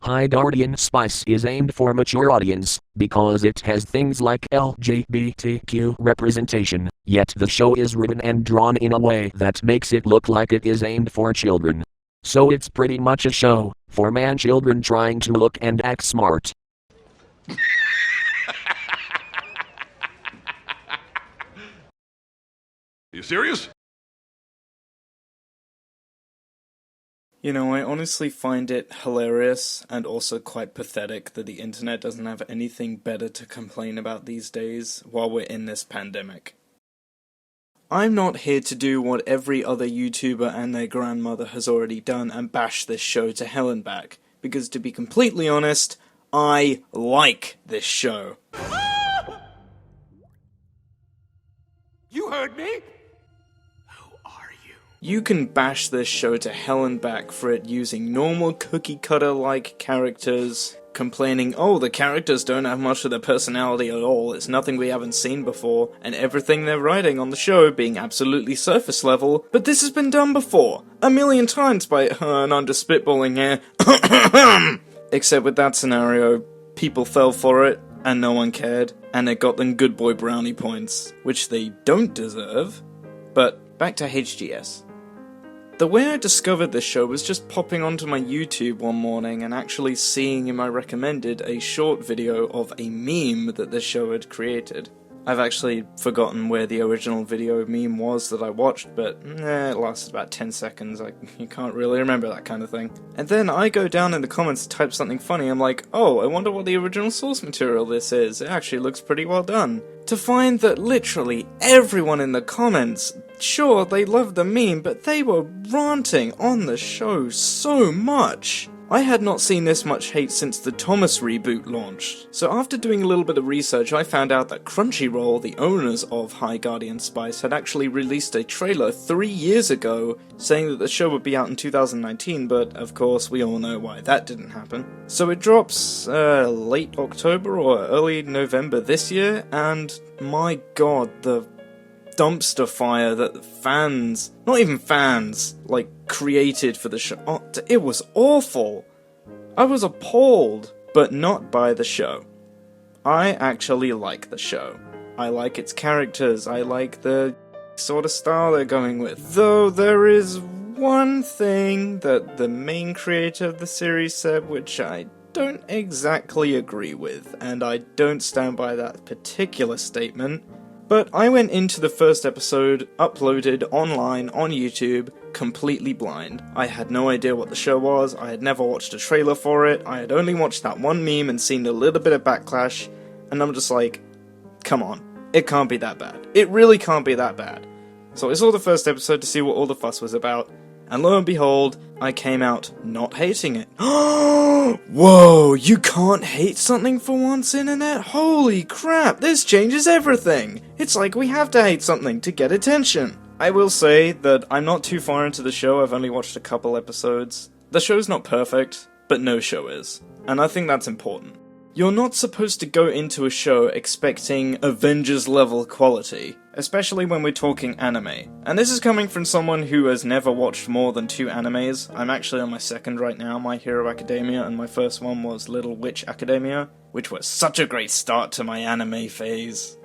High Guardian Spice is aimed for mature audience, because it has things like LGBTQ representation, yet the show is written and drawn in a way that makes it look like it is aimed for children. So it's pretty much a show for man-children trying to look and act smart. You serious? You know, I honestly find it hilarious and also quite pathetic that the internet doesn't have anything better to complain about these days while we're in this pandemic. I'm not here to do what every other YouTuber and their grandmother has already done and bash this show to hell and back, because to be completely honest, I like this show. You heard me? You can bash this show to hell and back for it using normal cookie-cutter-like characters, complaining, oh, the characters don't have much of their personality at all, it's nothing we haven't seen before, and everything they're writing on the show being absolutely surface level, but this has been done before, a million times by, and I'm just spitballing here, except with that scenario, people fell for it, and no one cared, and it got them good boy brownie points, which they don't deserve. But back to HGS. The way I discovered this show was just popping onto my YouTube one morning and actually seeing in my recommended a short video of a meme that this show had created. I've actually forgotten where the original video meme was that I watched, but it lasted about 10 seconds, you can't really remember that kind of thing. And then I go down in the comments to type something funny, I'm like, oh, I wonder what the original source material this is, it actually looks pretty well done. To find that literally everyone in the comments, sure, they loved the meme, but they were ranting on the show so much. I had not seen this much hate since the Thomas reboot launched, so after doing a little bit of research I found out that CrunchyRoll, the owners of High Guardian Spice, had actually released a trailer 3 years ago saying that the show would be out in 2019, but of course we all know why that didn't happen. So it drops late October or early November this year, and my god, the dumpster fire that fans, not even fans, like, created for the show. Oh, it was awful. I was appalled, but not by the show. I actually like the show. I like its characters, I like the sort of style they're going with. Though there is one thing that the main creator of the series said which I don't exactly agree with, and I don't stand by that particular statement. But I went into the first episode, uploaded online on YouTube, completely blind. I had no idea what the show was, I had never watched a trailer for it, I had only watched that one meme and seen a little bit of backlash, and I'm just like, come on, it can't be that bad. It really can't be that bad. So I saw the first episode to see what all the fuss was about, and lo and behold, I came out not hating it. Whoa, you can't hate something for once, internet? Holy crap, this changes everything! It's like we have to hate something to get attention. I will say that I'm not too far into the show, I've only watched a couple episodes. The show's not perfect, but no show is. And I think that's important. You're not supposed to go into a show expecting Avengers-level quality, especially when we're talking anime. And this is coming from someone who has never watched more than 2 animes. I'm actually on my second right now, My Hero Academia, and my first one was Little Witch Academia, which was such a great start to my anime phase.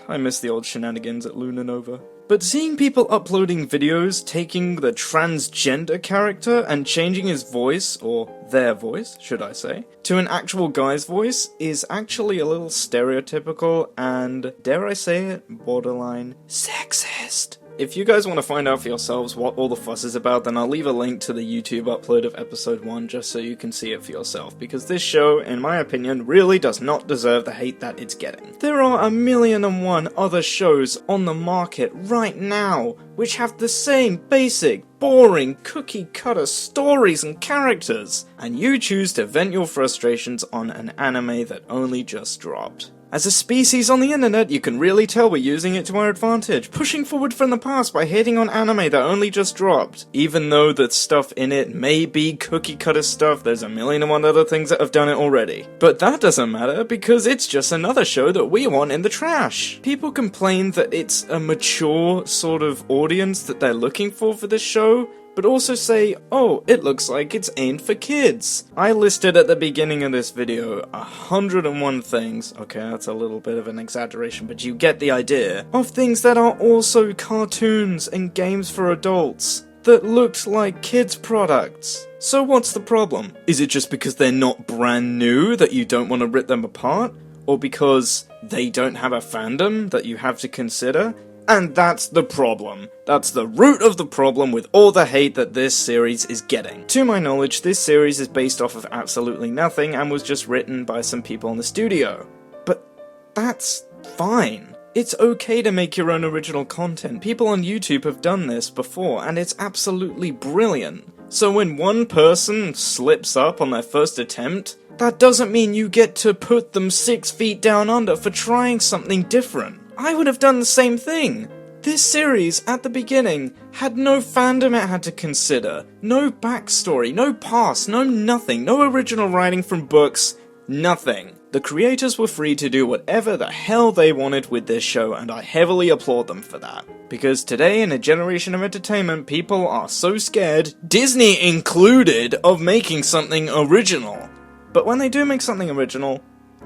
I miss the old shenanigans at Luna Nova. But seeing people uploading videos taking the transgender character and changing his voice, or their voice, should I say, to an actual guy's voice is actually a little stereotypical and, dare I say it, borderline sexist. If you guys want to find out for yourselves what all the fuss is about, then I'll leave a link to the YouTube upload of episode 1 just so you can see it for yourself, because this show, in my opinion, really does not deserve the hate that it's getting. There are 1,000,001 other shows on the market right now, which have the same basic, boring, cookie-cutter stories and characters, and you choose to vent your frustrations on an anime that only just dropped. As a species on the internet, you can really tell we're using it to our advantage, pushing forward from the past by hating on anime that only just dropped. Even though the stuff in it may be cookie-cutter stuff, there's 1,000,001 other things that have done it already. But that doesn't matter, because it's just another show that we want in the trash. People complain that it's a mature sort of audience that they're looking for this show, but also say, oh, it looks like it's aimed for kids. I listed at the beginning of this video 101 things, okay, that's a little bit of an exaggeration, but you get the idea, of things that are also cartoons and games for adults that looked like kids' products. So what's the problem? Is it just because they're not brand new that you don't want to rip them apart? Or because they don't have a fandom that you have to consider? And that's the problem. That's the root of the problem with all the hate that this series is getting. To my knowledge, this series is based off of absolutely nothing and was just written by some people in the studio. But that's fine. It's okay to make your own original content. People on YouTube have done this before, and it's absolutely brilliant. So when one person slips up on their first attempt, that doesn't mean you get to put them 6 feet down under for trying something different. I would have done the same thing. This series, at the beginning, had no fandom it had to consider, no backstory, no past, no nothing, no original writing from books, nothing. The creators were free to do whatever the hell they wanted with this show, and I heavily applaud them for that. Because today, in a generation of entertainment, people are so scared, Disney included, of making something original. But when they do make something original,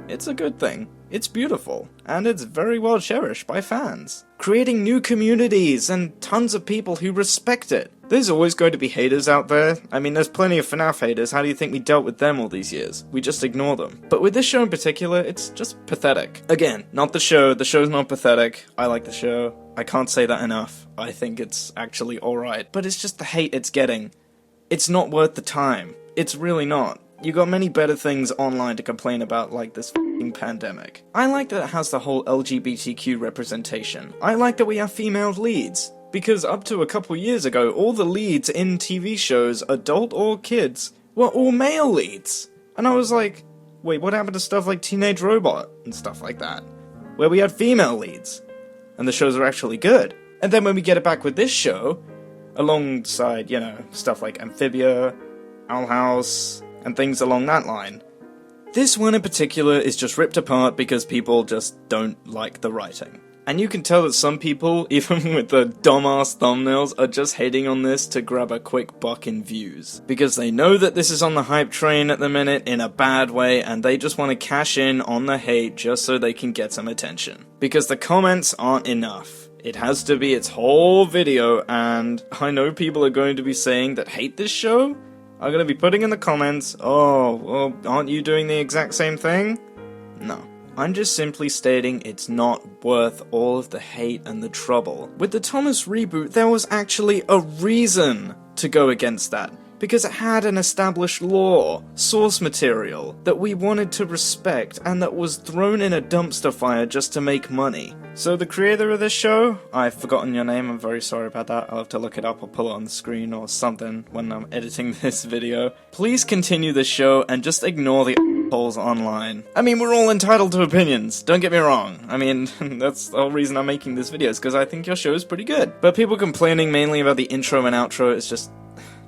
it's a good thing. It's beautiful, and it's very well cherished by fans. Creating new communities and tons of people who respect it. There's always going to be haters out there. I mean, there's plenty of FNAF haters. How do you think we dealt with them all these years? We just ignore them. But with this show in particular, it's just pathetic. Again, not the show. The show's not pathetic. I like the show. I can't say that enough. I think it's actually alright. But it's just the hate it's getting. It's not worth the time. It's really not. You got many better things online to complain about, like this f***ing pandemic. I like that it has the whole LGBTQ representation. I like that we have female leads. Because up to a couple years ago, all the leads in TV shows, adult or kids, were all male leads. And I was like, wait, what happened to stuff like Teenage Robot and stuff like that? Where we had female leads. And the shows are actually good. And then when we get it back with this show, alongside, you know, stuff like Amphibia, Owl House, and things along that line. This one in particular is just ripped apart because people just don't like the writing. And you can tell that some people, even with the dumbass thumbnails, are just hating on this to grab a quick buck in views. Because they know that this is on the hype train at the minute in a bad way, and they just want to cash in on the hate just so they can get some attention. Because the comments aren't enough. It has to be its whole video, and I know people are going to be saying that hate this show, are going to be putting in the comments, oh, well, aren't you doing the exact same thing? No. I'm just simply stating it's not worth all of the hate and the trouble. With the Thomas reboot, there was actually a reason to go against that. Because it had an established lore, source material, that we wanted to respect and that was thrown in a dumpster fire just to make money. So the creator of this show, I've forgotten your name, I'm very sorry about that, I'll have to look it up or pull it on the screen or something when I'm editing this video. Please continue this show and just ignore the assholes online. I mean, we're all entitled to opinions, don't get me wrong. I mean, that's the whole reason I'm making this video, is because I think your show is pretty good. But people complaining mainly about the intro and outro is just...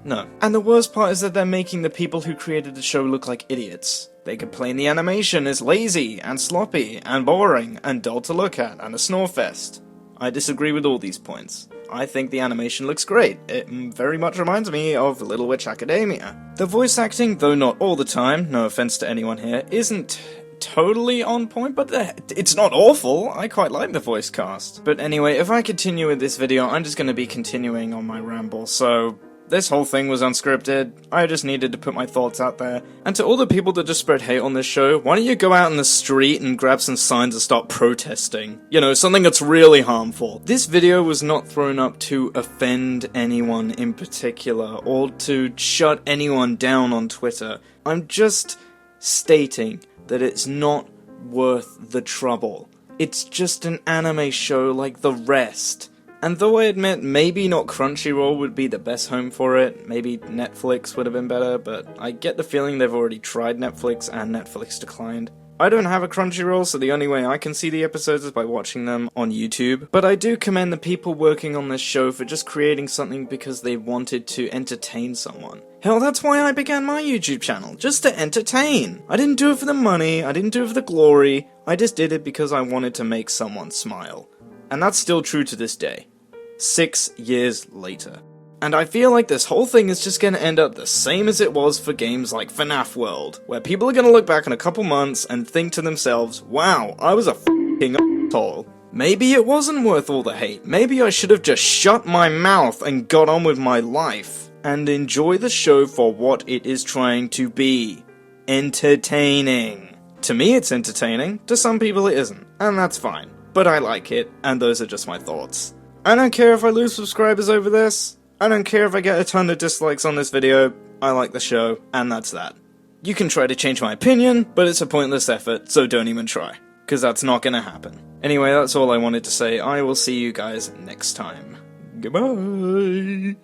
no. And the worst part is that they're making the people who created the show look like idiots. They complain the animation is lazy, and sloppy, and boring, and dull to look at, and a snore fest. I disagree with all these points. I think the animation looks great. It very much reminds me of Little Witch Academia. The voice acting, though not all the time, no offense to anyone here, isn't totally on point, but it's not awful. I quite like the voice cast. But anyway, if I continue with this video, I'm just going to be continuing on my ramble, so... this whole thing was unscripted, I just needed to put my thoughts out there. And to all the people that just spread hate on this show, why don't you go out in the street and grab some signs and start protesting? You know, something that's really harmful. This video was not thrown up to offend anyone in particular, or to shut anyone down on Twitter. I'm just stating that it's not worth the trouble. It's just an anime show like the rest. And though I admit maybe not CrunchyRoll would be the best home for it, maybe Netflix would have been better, but I get the feeling they've already tried Netflix and Netflix declined. I don't have a CrunchyRoll, so the only way I can see the episodes is by watching them on YouTube, but I do commend the people working on this show for just creating something because they wanted to entertain someone. Hell, that's why I began my YouTube channel, just to entertain. I didn't do it for the money, I didn't do it for the glory, I just did it because I wanted to make someone smile. And that's still true to this day. 6 years later. And I feel like this whole thing is just gonna end up the same as it was for games like FNAF World, where people are gonna look back in a couple months and think to themselves, wow, I was a f***ing asshole. Maybe it wasn't worth all the hate. Maybe I should have just shut my mouth and got on with my life. And enjoy the show for what it is trying to be. Entertaining. To me it's entertaining, to some people it isn't, and that's fine. But I like it, and those are just my thoughts. I don't care if I lose subscribers over this. I don't care if I get a ton of dislikes on this video. I like the show, and that's that. You can try to change my opinion, but it's a pointless effort, so don't even try. Because that's not gonna happen. Anyway, that's all I wanted to say. I will see you guys next time. Goodbye!